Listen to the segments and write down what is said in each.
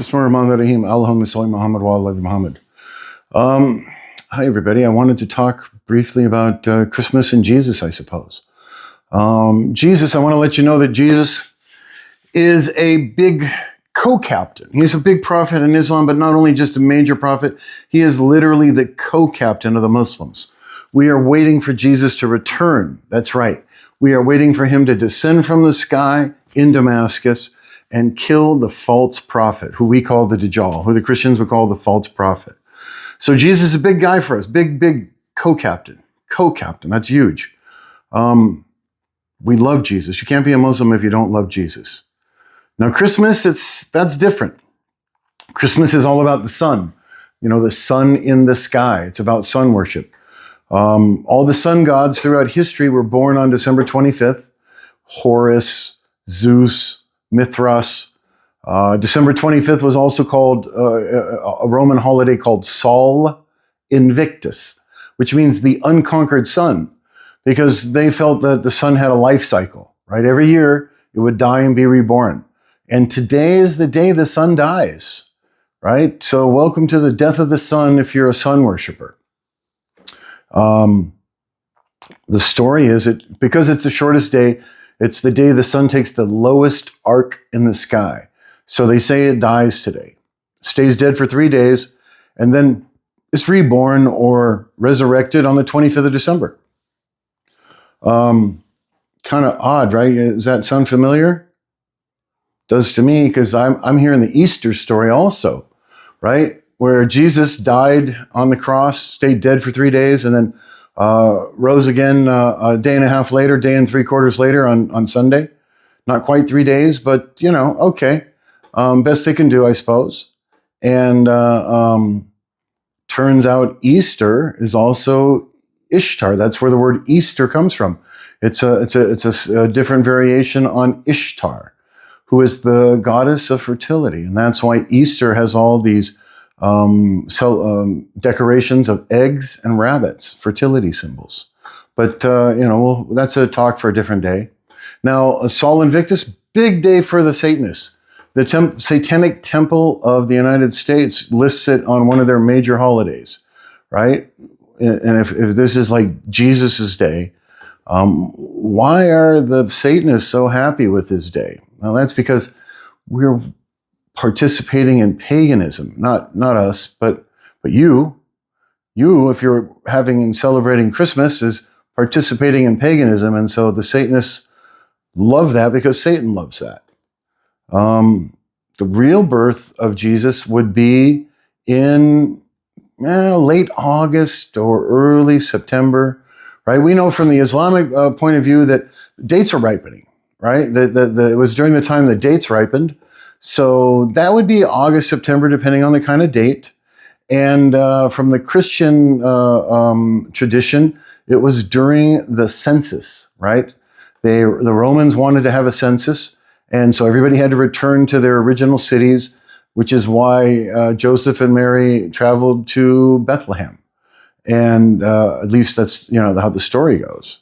Bismillahirrahmanirrahim. Allahumma salli Muhammad wa ala Muhammad. Hi, everybody. I wanted to talk briefly about Christmas and Jesus, I suppose. Jesus, I want to let you know that Jesus is a big co-captain. He's a big prophet in Islam, but not only just a major prophet, he is literally the co-captain of the Muslims. We are waiting for Jesus to return. That's right. We are waiting for him to descend from the sky in Damascus and kill the false prophet, who we call the Dajjal, who the Christians would call the false prophet. So Jesus is a big guy for us, big co-captain. Co-captain, that's huge. We love Jesus. You can't be a Muslim if you don't love Jesus. Now, Christmas, that's different. Christmas is all about the sun. You know, the sun in the sky. It's about sun worship. All the sun gods throughout history were born on December 25th. Horus, Zeus, Mithras. December 25th was also called a Roman holiday called Sol Invictus, which means the unconquered sun, because they felt that the sun had a life cycle, right? Every year it would die and be reborn. And today is the day the sun dies, right? So welcome to the death of the sun if you're a sun worshiper. The story is because it's the shortest day, it's the day the sun takes the lowest arc in the sky. So they say it dies today, stays dead for 3 days, and then it's reborn or resurrected on the 25th of December. Kind of odd, right? Does that sound familiar? Does to me, because I'm hearing the Easter story also, right? Where Jesus died on the cross, stayed dead for 3 days, and then rose again a day and a half later, day and 3/4 later on Sunday. Not quite 3 days, but, okay. Best they can do, I suppose. And turns out Easter is also Ishtar. That's where the word Easter comes from. It's a different variation on Ishtar, who is the goddess of fertility. And that's why Easter has all these decorations of eggs and rabbits, fertility symbols. But, that's a talk for a different day. Now, Sol Invictus, big day for the Satanists. The Satanic Temple of the United States lists it on one of their major holidays, right? And if this is like Jesus's day, why are the Satanists so happy with this day? Well, that's because we're participating in paganism, not us, but you, if you're having and celebrating Christmas, is participating in paganism. And so the Satanists love that because Satan loves that. The real birth of Jesus would be in late August or early September, right? We know from the Islamic point of view that dates are ripening, right? It was during the time the dates ripened. So that would be August, September, depending on the kind of date. And from the Christian tradition, it was during the census, right? The Romans wanted to have a census, and so everybody had to return to their original cities, which is why Joseph and Mary traveled to Bethlehem. And at least that's how the story goes.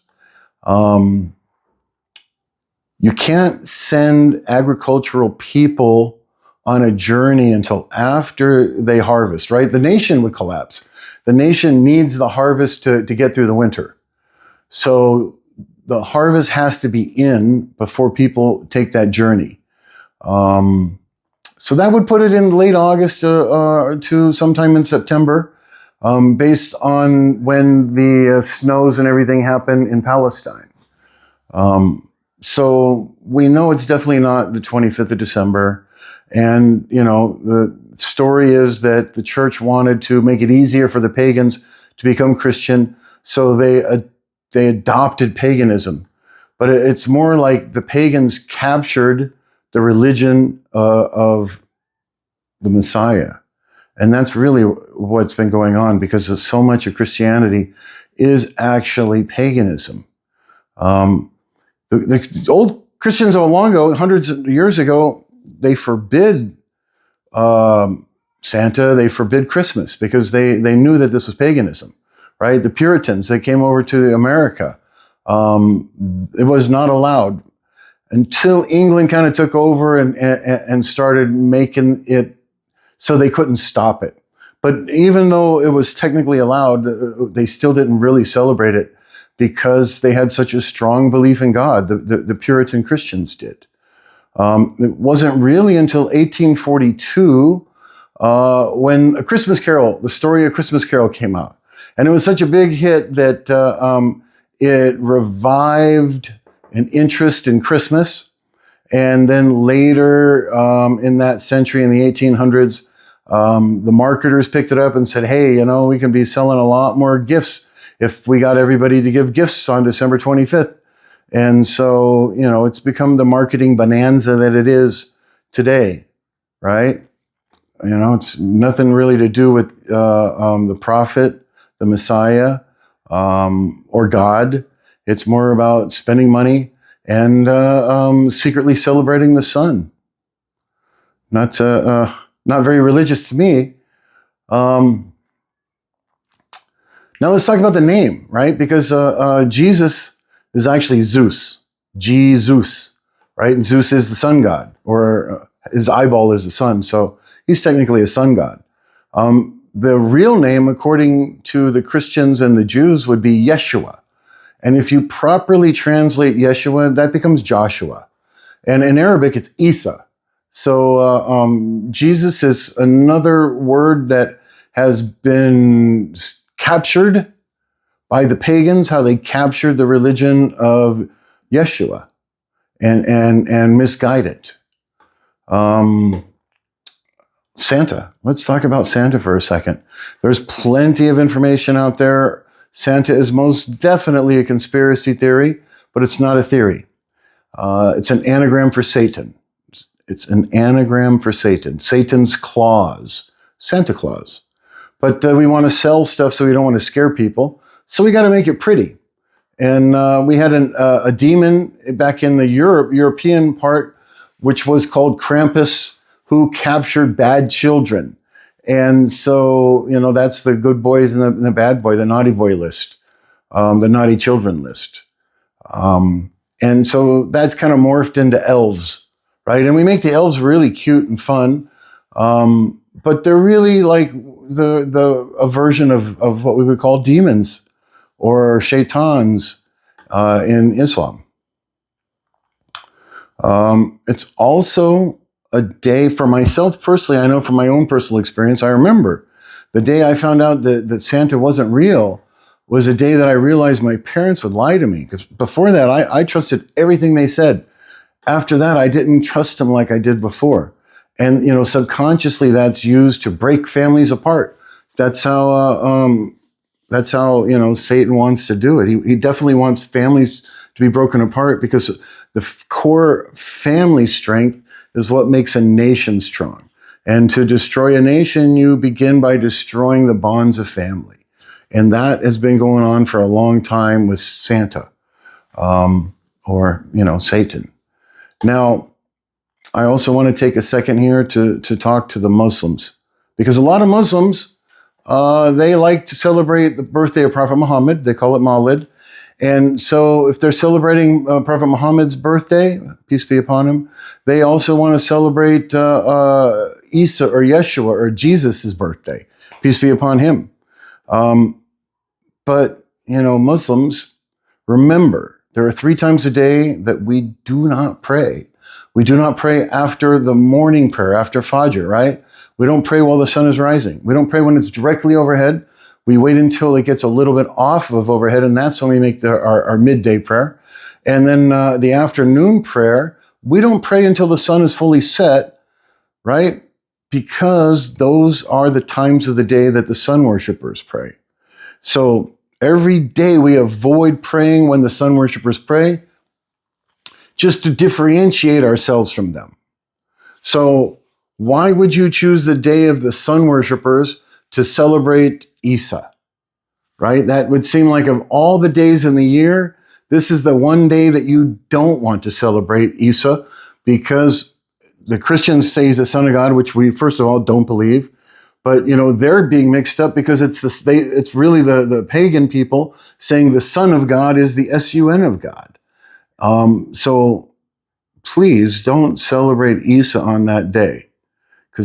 You can't send agricultural people on a journey until after they harvest, right? The nation would collapse. The nation needs the harvest to get through the winter. So the harvest has to be in before people take that journey. So that would put it in late August to sometime in September, based on when the snows and everything happen in Palestine. So we know it's definitely not the 25th of December. And, the story is that the church wanted to make it easier for the pagans to become Christian. So they adopted paganism. But it's more like the pagans captured the religion of the Messiah. And that's really what's been going on, because so much of Christianity is actually paganism. The old Christians long ago, hundreds of years ago, they forbid Santa, they forbid Christmas, because they knew that this was paganism, right? The Puritans, they came over to America. It was not allowed until England kind of took over and started making it so they couldn't stop it. But even though it was technically allowed, they still didn't really celebrate it because they had such a strong belief in God. The Puritan Christians did. It wasn't really until 1842 when A Christmas Carol, the story of Christmas Carol came out. And it was such a big hit that it revived an interest in Christmas. And then later in that century, in the 1800s, the marketers picked it up and said, hey, you know, we can be selling a lot more gifts if we got everybody to give gifts on December 25th. And so, you know, it's become the marketing bonanza that it is today, right? You know, it's nothing really to do with the prophet, the Messiah, or God. It's more about spending money and secretly celebrating the sun. Not very religious to me. Now let's talk about the name, right? Because Jesus is actually Zeus, Jesus, right? And Zeus is the sun god, or his eyeball is the sun, so he's technically a sun god. The real name, according to the Christians and the Jews, would be Yeshua. And if you properly translate Yeshua, that becomes Joshua. And in Arabic, it's Isa. So Jesus is another word that has been captured by the pagans, how they captured the religion of Yeshua and misguide it. Santa. Let's talk about Santa for a second. There's plenty of information out there. Santa is most definitely a conspiracy theory, but it's not a theory. It's an anagram for Satan. It's an anagram for Satan. Satan's claws. Santa Claus. But we want to sell stuff, so we don't want to scare people. So we got to make it pretty. And we had a demon back in the European part, which was called Krampus, who captured bad children. And so, you know, that's the good boys and the bad boy, the naughty boy list, the naughty children list. And so that's kind of morphed into elves, right? And we make the elves really cute and fun, but they're really like a version of what we would call demons or shaitans in Islam. It's also a day for myself personally. I know from my own personal experience, I remember the day I found out that Santa wasn't real was a day that I realized my parents would lie to me. Because before that, I trusted everything they said. After that, I didn't trust them like I did before. And, you know, subconsciously that's used to break families apart. That's how, you know, Satan wants to do it. He definitely wants families to be broken apart because the core family strength is what makes a nation strong. And to destroy a nation, you begin by destroying the bonds of family. And that has been going on for a long time with Santa, or, you know, Satan. Now, I also want to take a second here to talk to the Muslims, because a lot of Muslims, they like to celebrate the birthday of Prophet Muhammad. They call it Mawlid. And so if they're celebrating Prophet Muhammad's birthday, peace be upon him, they also want to celebrate Isa or Yeshua or Jesus' birthday, peace be upon him. But, you know, Muslims, remember, there are 3 times a day that we do not pray. We do not pray after the morning prayer, after Fajr, right? We don't pray while the sun is rising. We don't pray when it's directly overhead. We wait until it gets a little bit off of overhead, and that's when we make our midday prayer. And then the afternoon prayer, we don't pray until the sun is fully set, right? Because those are the times of the day that the sun worshipers pray. So every day we avoid praying when the sun worshipers pray, just to differentiate ourselves from them. So why would you choose the day of the sun worshipers to celebrate Isa, right? That would seem like of all the days in the year, this is the one day that you don't want to celebrate Isa, because the Christians say he's the Son of God, which we, first of all, don't believe. But, you know, they're being mixed up because it's really the pagan people saying the Son of God is the S-U-N of God. So please don't celebrate Isa on that day.